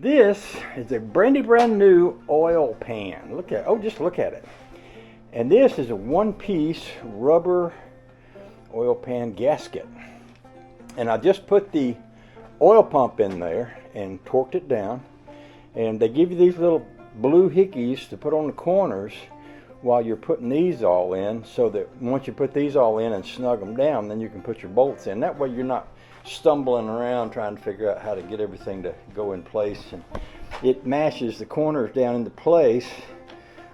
This is a brand new oil pan. Just look at it. And this is a one-piece rubber oil pan gasket. And I just put the oil pump in there and torqued it down. And they give you these little blue hickeys to put on the corners while you're putting these all in, so that once you put these all in and snug them down, then you can put your bolts in. That way you're not stumbling around trying to figure out how to get everything to go in place. And it mashes the corners down into place,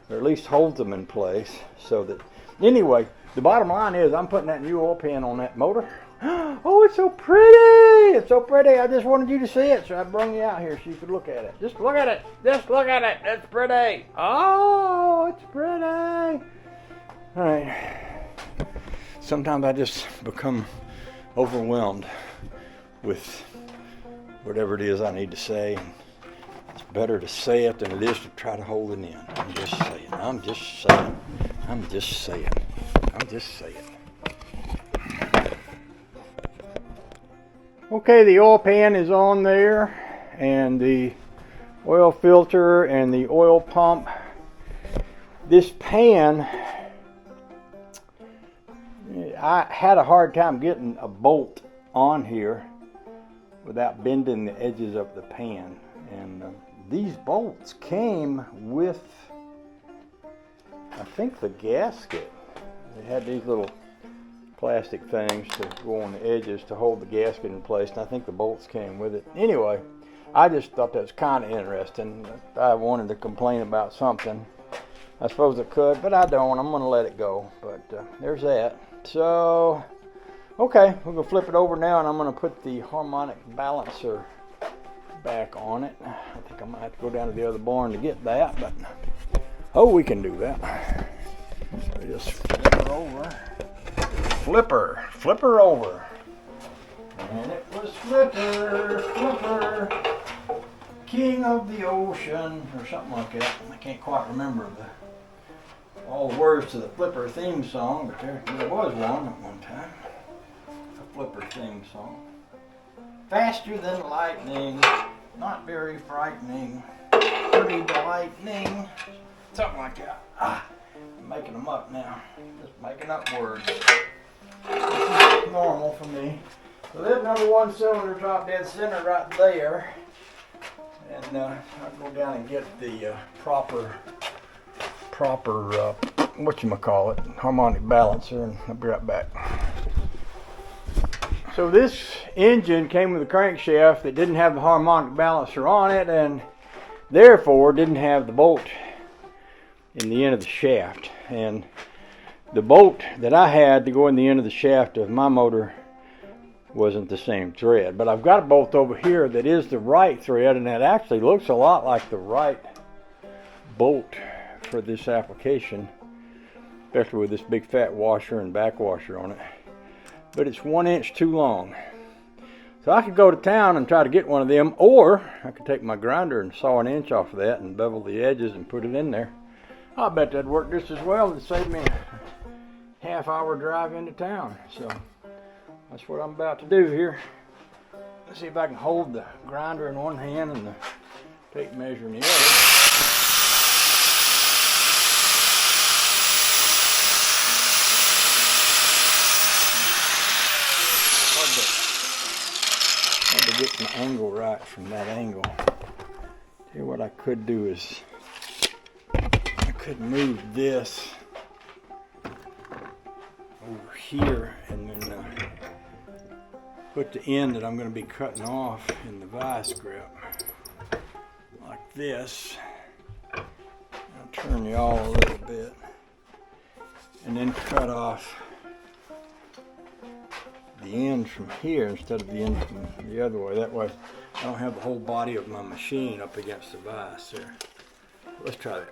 or at least holds them in place, so that, anyway, the bottom line is I'm putting that new oil pan on that motor. Oh, it's so pretty! It's so pretty. I just wanted you to see it, so I brought you out here so you could look at it. Just look at it. Just look at it. It's pretty. Oh, it's pretty. All right. Sometimes I just become overwhelmed with whatever it is I need to say. It's better to say it than it is to try to hold it in. I'm just saying. I'm just saying. I'm just saying. I'm just saying. Okay, the oil pan is on there, and the oil filter and the oil pump. This pan, I had a hard time getting a bolt on here without bending the edges of the pan. And these bolts came with, I think, the gasket. They had these little plastic things to go on the edges to hold the gasket in place, and I think the bolts came with it. Anyway, I just thought that was kind of interesting. If I wanted to complain about something, I suppose I could, but I don't. I'm going to let it go. But there's that. So, okay, we're going to flip it over now, and I'm going to put the Harmonic Balancer back on it. I think I might have to go down to the other barn to get that, but oh, we can do that. So just flip her over. Flipper over. And it was Flipper, king of the ocean, or something like that. I can't quite remember all the words to the Flipper theme song, but there was one at one time. A Flipper theme song. Faster than lightning, not very frightening, pretty lightning, something like that. I'm making them up now, just making up words. This is normal for me. So there's number one cylinder top dead center right there. And I'll go down and get the proper Harmonic Balancer, and I'll be right back. So this engine came with a crankshaft that didn't have the Harmonic Balancer on it, and therefore didn't have the bolt in the end of the shaft. And the bolt that I had to go in the end of the shaft of my motor wasn't the same thread. But I've got a bolt over here that is the right thread, and it actually looks a lot like the right bolt for this application, especially with this big fat washer and back washer on it. But it's 1 inch too long. So I could go to town and try to get one of them, or I could take my grinder and saw 1 inch off of that and bevel the edges and put it in there. I bet that'd work just as well. It'd save me a half-hour drive into town. So that's what I'm about to do here. Let's see if I can hold the grinder in one hand and the tape measure in the other. Hard to get my angle right from that angle. Tell you what I could do is I could move this over here and then put the end that I'm going to be cutting off in the vice grip like this. I'll turn you all a little bit and then cut off the end from here instead of the end from the other way. That way I don't have the whole body of my machine up against the vise there. Let's try that.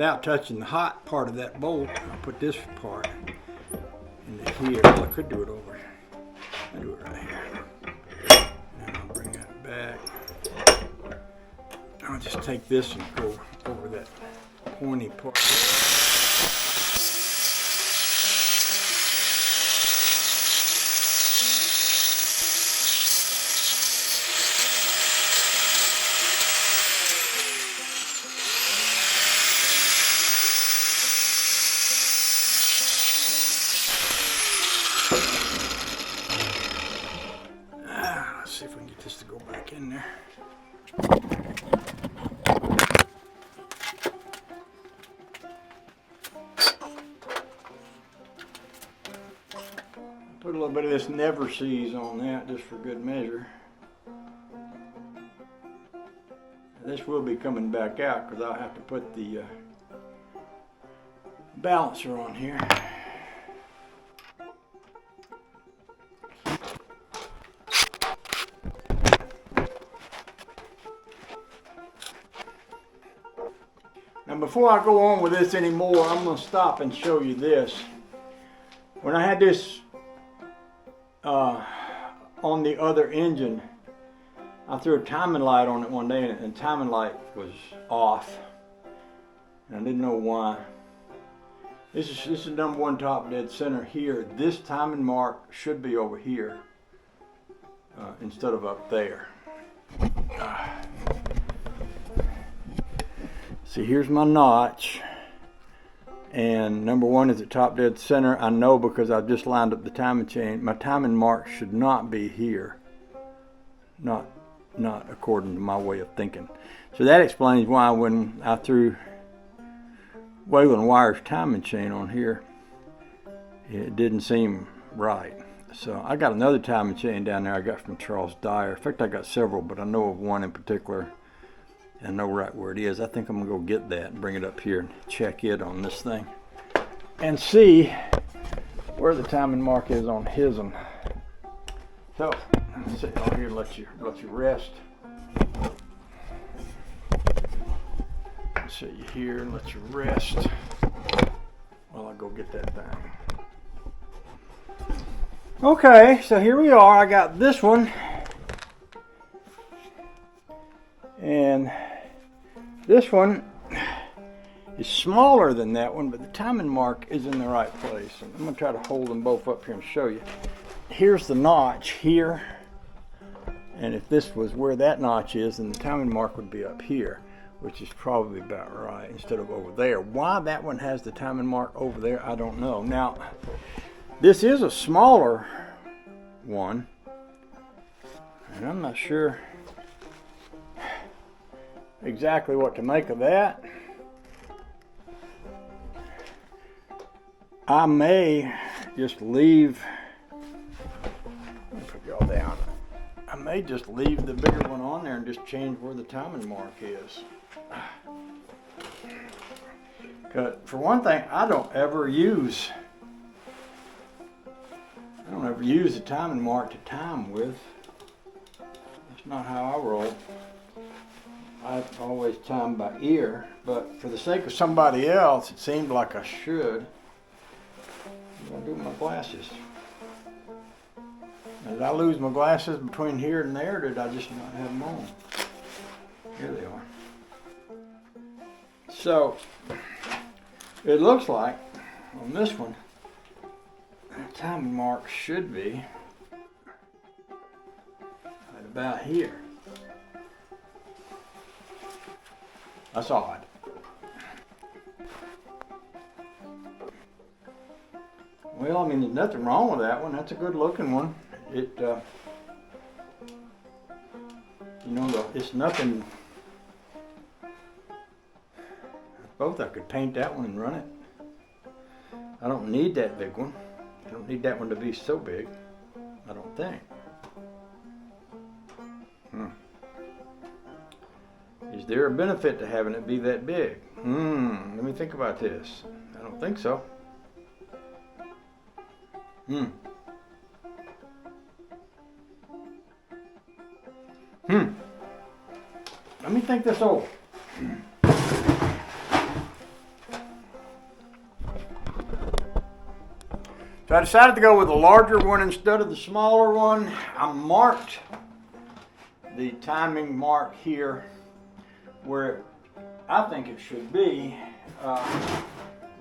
without touching the hot part of that bolt, I'll put this part into here. Well, I could do it over. I'll do it right here. And I'll bring that back. I'll just take this and go over that pointy part. Let's see if we can get this to go back in there. Put a little bit of this Never Seas on that just for good measure. This will be coming back out because I'll have to put the balancer on here. Now before I go on with this anymore, I'm going to stop and show you this. When I had this on the other engine, I threw a timing light on it one day and the timing light was off. And I didn't know why. This is number one top dead center here. This timing mark should be over here instead of up there. See, here's my notch, and number one is at top dead center. I know because I've just lined up the timing chain. My timing mark should not be here, not according to my way of thinking. So that explains why when I threw Waylon Wire's timing chain on here, it didn't seem right. So I got another timing chain down there I got from Charles Dyer. In fact, I got several, but I know of one in particular. I know right where it is. I think I'm gonna go get that and bring it up here and check it on this thing and see where the timing mark is on his one. So I'll sit down here and let you rest. I'll sit you here and let you rest while I go get that thing. Okay, so here we are. I got this one, and this one is smaller than that one, but the timing mark is in the right place. And I'm going to try to hold them both up here and show you. Here's the notch here, and if this was where that notch is, then the timing mark would be up here, which is probably about right instead of over there. Why that one has the timing mark over there, I don't know. Now, this is a smaller one, and I'm not sure exactly what to make of that. I may just leave, let me put y'all down. I may just leave the bigger one on there and just change where the timing mark is. Because for one thing, I don't ever use the timing mark to time with. That's not how I roll. I always time by ear, but for the sake of somebody else, it seemed like I should. I'm gonna do my glasses. Now, did I lose my glasses between here and there, or did I just not have them on? Here they are. So, it looks like on this one, the timing mark should be right about here. That's odd. Well, I mean, there's nothing wrong with that one. That's a good looking one. It, you know, it's nothing. Both, I could paint that one and run it. I don't need that big one. I don't need that one to be so big. I don't think. Is there a benefit to having it be that big? Let me think about this. I don't think so. Let me think this over. So I decided to go with a larger one instead of the smaller one. I marked the timing mark here where I think it should be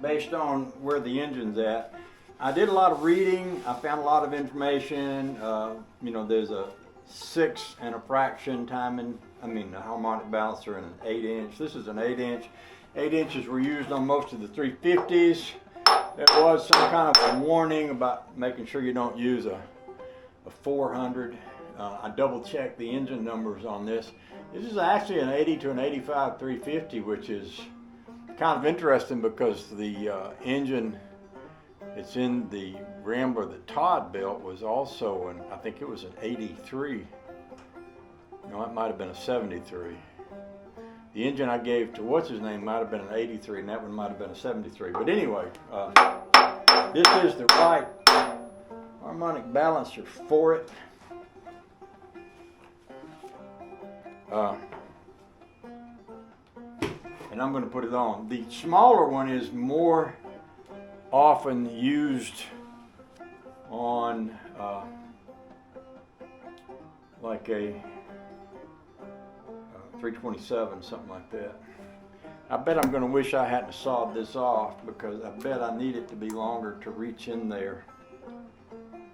based on where the engine's at. I did a lot of reading. I found a lot of information. You know, there's a 6 and a fraction timing. I mean, the harmonic balancer and an 8-inch. This is an 8-inch. 8 inches were used on most of the 350s. There was some kind of a warning about making sure you don't use a 400. I double checked the engine numbers on this. This is actually an 80 to an 85 350, which is kind of interesting because the engine it's in the Rambler that Todd built was also an, I think it was an 83. No, it might have been a 73. The engine I gave to what's his name might have been an 83, and that one might have been a 73. But anyway, this is the right harmonic balancer for it. And I'm going to put it on. The smaller one is more often used on like a 327, something like that. I bet I'm going to wish I hadn't sawed this off because I bet I need it to be longer to reach in there.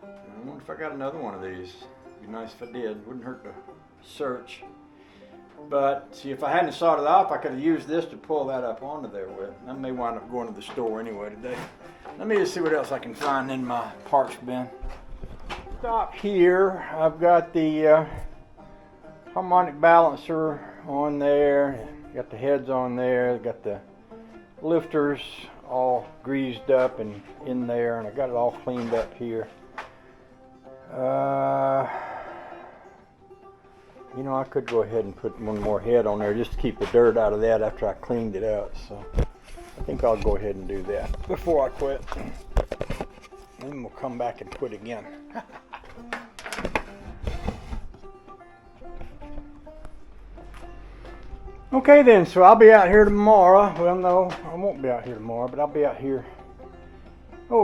I wonder if I got another one of these. It'd be nice if I did. Wouldn't hurt to search. But see, if I hadn't sawed it off, I could have used this to pull that up onto there with. I may wind up going to the store anyway today. Let me just see what else I can find in my parts bin. Stop here. I've got the harmonic balancer on there. Got the heads on there. Got the lifters all greased up and in there, and I got it all cleaned up here. You know, I could go ahead and put one more head on there just to keep the dirt out of that after I cleaned it out. So I think I'll go ahead and do that before I quit. Then we'll come back and quit again. Okay then, so I'll be out here tomorrow. Well, no, I won't be out here tomorrow, but I'll be out here,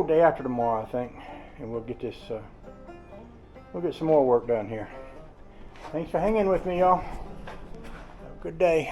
day after tomorrow, I think. And we'll get this, we'll get some more work done here. Thanks for hanging with me, y'all. Have a good day.